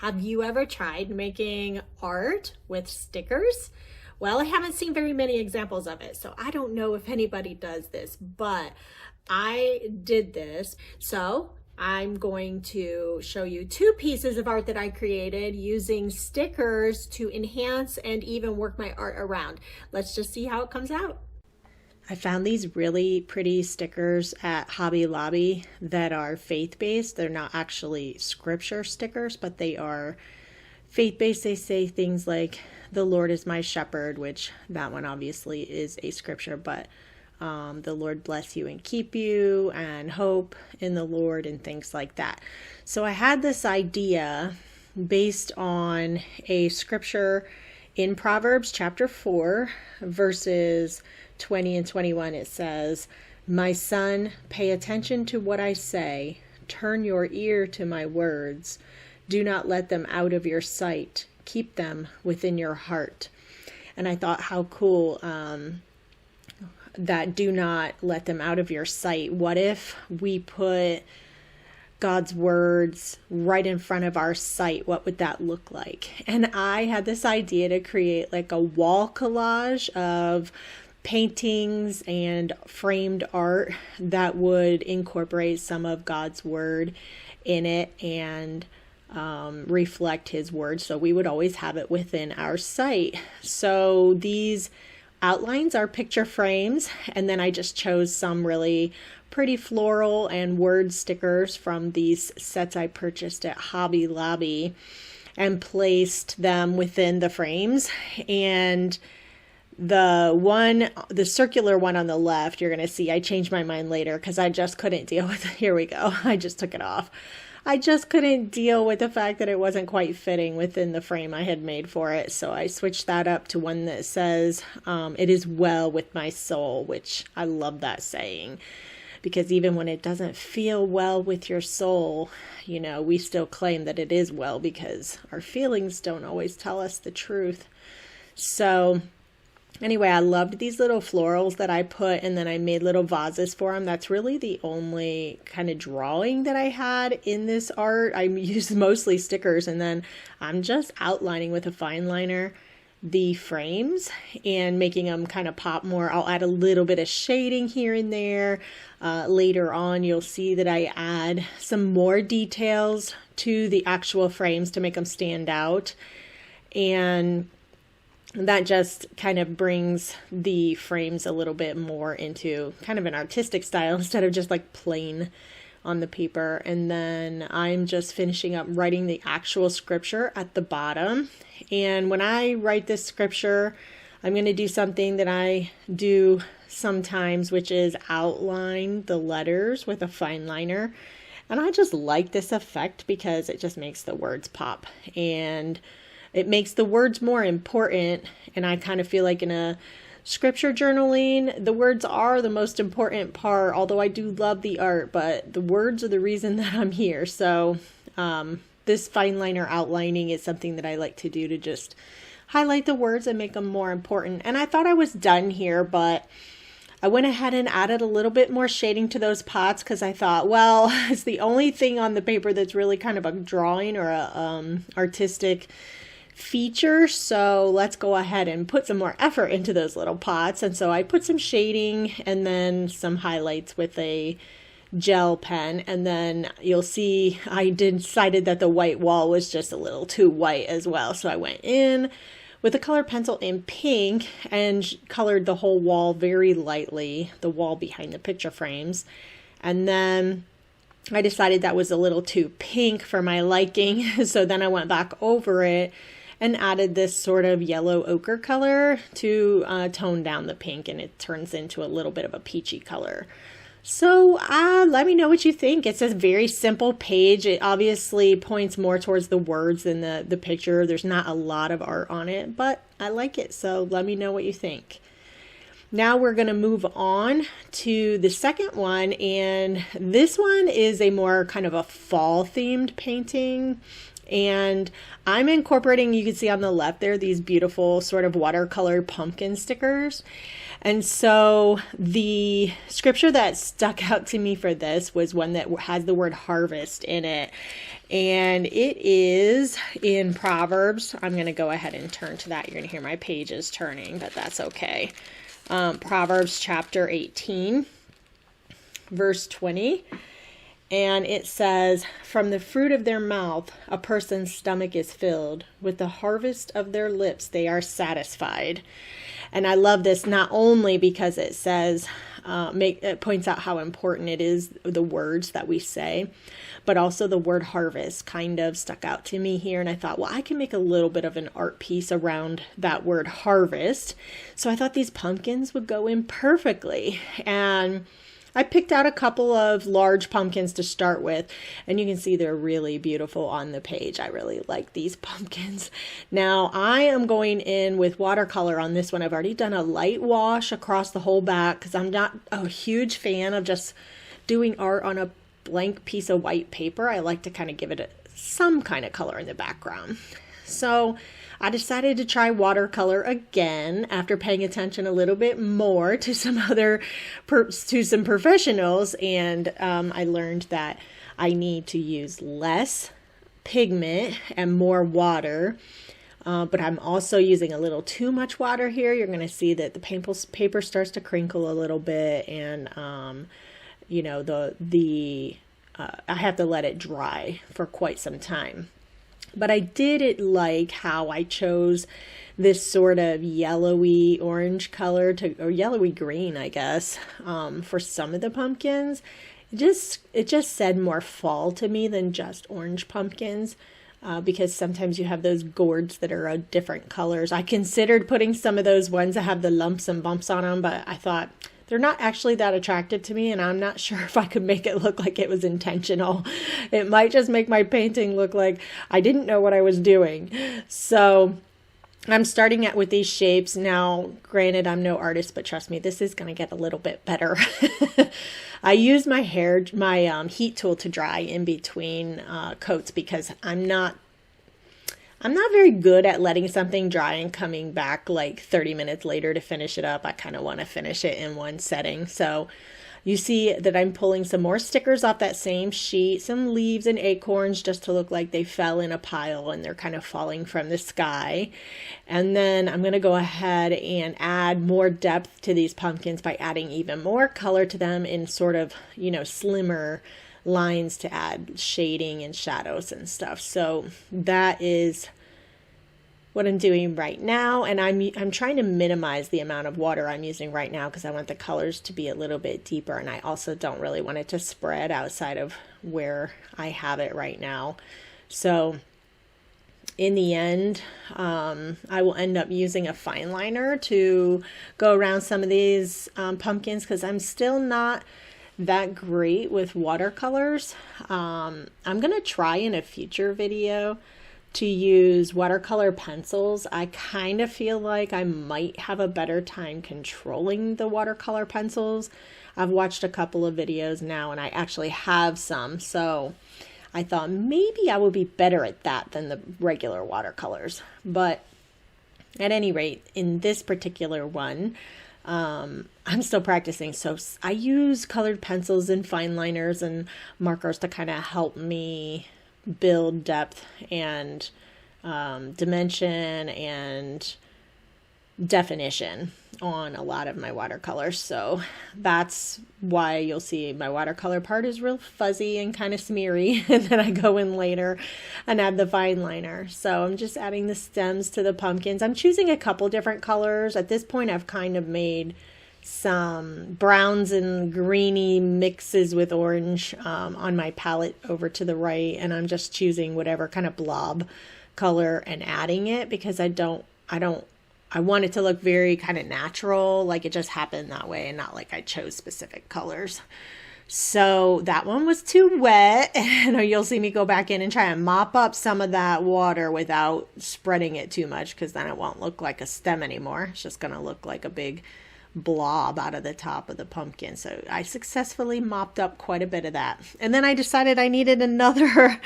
Have you ever tried making art with stickers? Well, I haven't seen very many examples of it, so I don't know if anybody does this, but I did this. So I'm going to show you two pieces of art that I created using stickers to enhance and even work my art around. Let's just see how it comes out. I found these really pretty stickers at Hobby Lobby that are faith-based. They're not actually scripture stickers, but they are faith-based. They say things like, "The Lord is my shepherd," which that one obviously is a scripture, but "The Lord bless you and keep you," and "Hope in the Lord," and things like that. So I had this idea based on a scripture in Proverbs chapter 4, verses 20 and 21. It says, "My son, pay attention to what I say. Turn your ear to my words. Do not let them out of your sight. Keep them within your heart." And I thought, how cool that "do not let them out of your sight." What if we put God's words right in front of our sight? What would that look like? And I had this idea to create like a wall collage of paintings and framed art that would incorporate some of God's word in it and reflect his word, so we would always have it within our sight. So these outlines are picture frames, and then I just chose some really pretty floral and word stickers from these sets I purchased at Hobby Lobby and placed them within the frames. And the circular one on the left, you're going to see I changed my mind later because I just couldn't deal with it. Here we go. I just took it off. I just couldn't deal with the fact that it wasn't quite fitting within the frame I had made for it. So I switched that up to one that says, "It is well with my soul," which I love that saying, because even when it doesn't feel well with your soul, we still claim that it is well because our feelings don't always tell us the truth. So anyway, I loved these little florals that I put, and then I made little vases for them. That's really the only kind of drawing that I had in this art. I used mostly stickers, and then I'm just outlining with a fine liner the frames and making them kind of pop more. I'll add a little bit of shading here and there. Later on, you'll see that I add some more details to the actual frames to make them stand out. And that just kind of brings the frames a little bit more into kind of an artistic style instead of just like plain on the paper. And then I'm just finishing up writing the actual scripture at the bottom. And when I write this scripture, I'm going to do something that I do sometimes, which is outline the letters with a fine liner. And I just like this effect because it just makes the words pop, and it makes the words more important. And I kind of feel like in a scripture journaling, the words are the most important part, although I do love the art, but the words are the reason that I'm here. So this fine liner outlining is something that I like to do to just highlight the words and make them more important. And I thought I was done here, but I went ahead and added a little bit more shading to those pots because I thought, well, it's the only thing on the paper that's really kind of a drawing or a artistic feature, so let's go ahead and put some more effort into those little pots. And so I put some shading and then some highlights with a gel pen, and then you'll see I decided that the white wall was just a little too white as well, so I went in with a color pencil in pink and colored the whole wall very lightly, the wall behind the picture frames. And then I decided that was a little too pink for my liking, so then I went back over it and added this sort of yellow ochre color to tone down the pink, and it turns into a little bit of a peachy color. So let me know what you think. It's a very simple page. It obviously points more towards the words than the picture. There's not a lot of art on it, but I like it. So let me know what you think. Now we're going to move on to the second one, and this one is a more kind of a fall themed painting. And I'm incorporating, you can see on the left there, these beautiful sort of watercolor pumpkin stickers. And so the scripture that stuck out to me for this was one that has the word harvest in it. And it is in Proverbs. I'm going to go ahead and turn to that. You're going to hear my pages turning, but that's okay. Proverbs chapter 18, verse 20. And it says, from the fruit of their mouth, a person's stomach is filled. With the harvest of their lips, they are satisfied. And I love this not only because it says, it points out how important it is, the words that we say, but also the word harvest kind of stuck out to me here. And I thought, well, I can make a little bit of an art piece around that word harvest. So I thought these pumpkins would go in perfectly. And I picked out a couple of large pumpkins to start with, and you can see they're really beautiful on the page. I really like these pumpkins. Now, I am going in with watercolor on this one. I've already done a light wash across the whole back because I'm not a huge fan of just doing art on a blank piece of white paper. I like to kind of give it some kind of color in the background. So I decided to try watercolor again after paying attention a little bit more to some professionals, and I learned that I need to use less pigment and more water. But I'm also using a little too much water here. You're going to see that the paper starts to crinkle a little bit, and you know, I have to let it dry for quite some time. But I did like how I chose this sort of yellowy orange color or yellowy green, I guess, for some of the pumpkins. It just said more fall to me than just orange pumpkins, because sometimes you have those gourds that are different colors. I considered putting some of those ones that have the lumps and bumps on them, but I thought they're not actually that attractive to me, and I'm not sure if I could make it look like it was intentional. It might just make my painting look like I didn't know what I was doing. So I'm starting out with these shapes. Now, granted, I'm no artist, but trust me, this is going to get a little bit better. I use my heat tool to dry in between coats because I'm not very good at letting something dry and coming back like 30 minutes later to finish it up. I kind of want to finish it in one setting. So you see that I'm pulling some more stickers off that same sheet, some leaves and acorns just to look like they fell in a pile and they're kind of falling from the sky. And then I'm going to go ahead and add more depth to these pumpkins by adding even more color to them in sort of, you know, slimmer lines to add shading and shadows and stuff. So that is what I'm doing right now, and I'm trying to minimize the amount of water I'm using right now because I want the colors to be a little bit deeper, and I also don't really want it to spread outside of where I have it right now. So in the end, I will end up using a fine liner to go around some of these pumpkins because I'm still not that great with watercolors. I'm going to try in a future video to use watercolor pencils. I kind of feel like I might have a better time controlling the watercolor pencils. I've watched a couple of videos now and I actually have some, so I thought maybe I would be better at that than the regular watercolors. But at any rate, in this particular one, I'm still practicing, so I use colored pencils and fine liners and markers to kind of help me build depth and dimension and definition on a lot of my watercolors. So that's why you'll see my watercolor part is real fuzzy and kind of smeary, and then I go in later and add the fine liner. So I'm just adding the stems to the pumpkins. I'm choosing a couple different colors. At this point I've kind of made some browns and greeny mixes with orange on my palette over to the right, and I'm just choosing whatever kind of blob color and adding it because I want it to look very kind of natural, like it just happened that way and not like I chose specific colors. So that one was too wet, and you'll see me go back in and try and mop up some of that water without spreading it too much because then it won't look like a stem anymore. It's just going to look like a big blob out of the top of the pumpkin. So I successfully mopped up quite a bit of that. And then I decided I needed another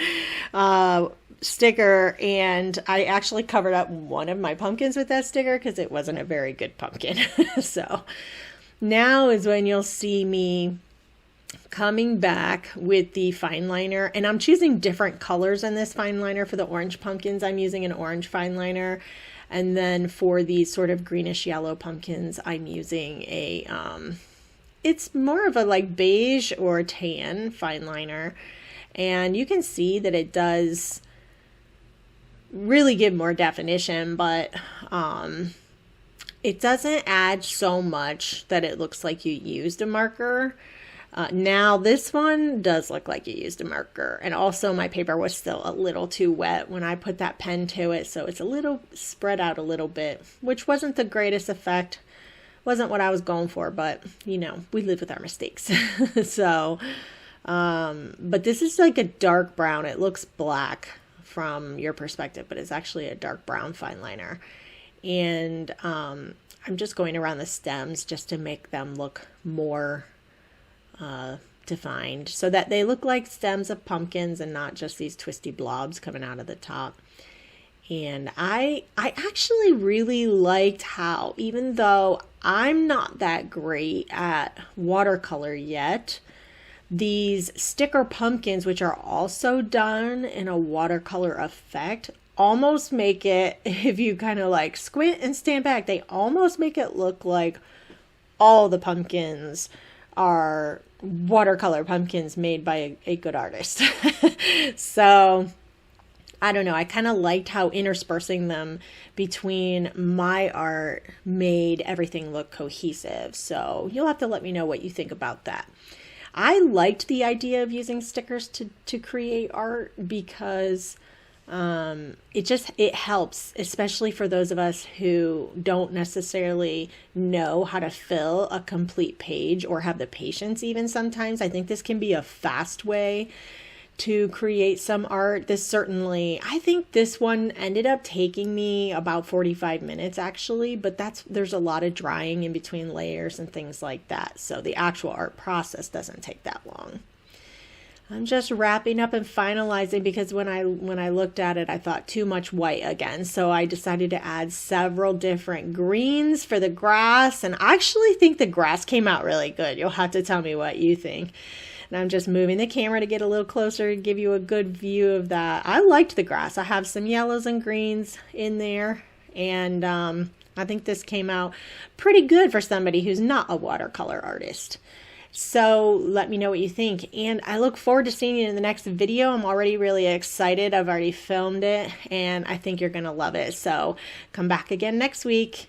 sticker, and I actually covered up one of my pumpkins with that sticker because it wasn't a very good pumpkin. So now is when you'll see me coming back with the fine liner, and I'm choosing different colors in this fine liner. For the orange pumpkins, I'm using an orange fine liner, and then for these sort of greenish yellow pumpkins, I'm using a it's more of a like beige or tan fine liner, and you can see that it does really give more definition, but it doesn't add so much that it looks like you used a marker. Now this one does look like you used a marker, and also my paper was still a little too wet when I put that pen to it, so it's a little spread out a little bit, which wasn't the greatest effect, wasn't what I was going for, but you know, we live with our mistakes. So but this is like a dark brown. It looks black from your perspective, but it's actually a dark brown fine liner, and I'm just going around the stems just to make them look more defined, so that they look like stems of pumpkins and not just these twisty blobs coming out of the top. And I actually really liked how, even though I'm not that great at watercolor yet, these sticker pumpkins, which are also done in a watercolor effect, almost make it, if you kind of like squint and stand back, they almost make it look like all the pumpkins are watercolor pumpkins made by a good artist. So I don't know, I kind of liked how interspersing them between my art made everything look cohesive. So you'll have to let me know what you think about that. I liked the idea of using stickers to create art because it helps, especially for those of us who don't necessarily know how to fill a complete page or have the patience even sometimes. I think this can be a fast way to create some art. I think this one ended up taking me about 45 minutes actually, but there's a lot of drying in between layers and things like that. So the actual art process doesn't take that long. I'm just wrapping up and finalizing because when I looked at it, I thought too much white again. So I decided to add several different greens for the grass, and I actually think the grass came out really good. You'll have to tell me what you think. And I'm just moving the camera to get a little closer to give you a good view of that. I liked the grass. I have some yellows and greens in there, and I think this came out pretty good for somebody who's not a watercolor artist. So let me know what you think, and I look forward to seeing you in the next video. I'm already really excited. I've already filmed it, and I think you're gonna love it. So come back again next week.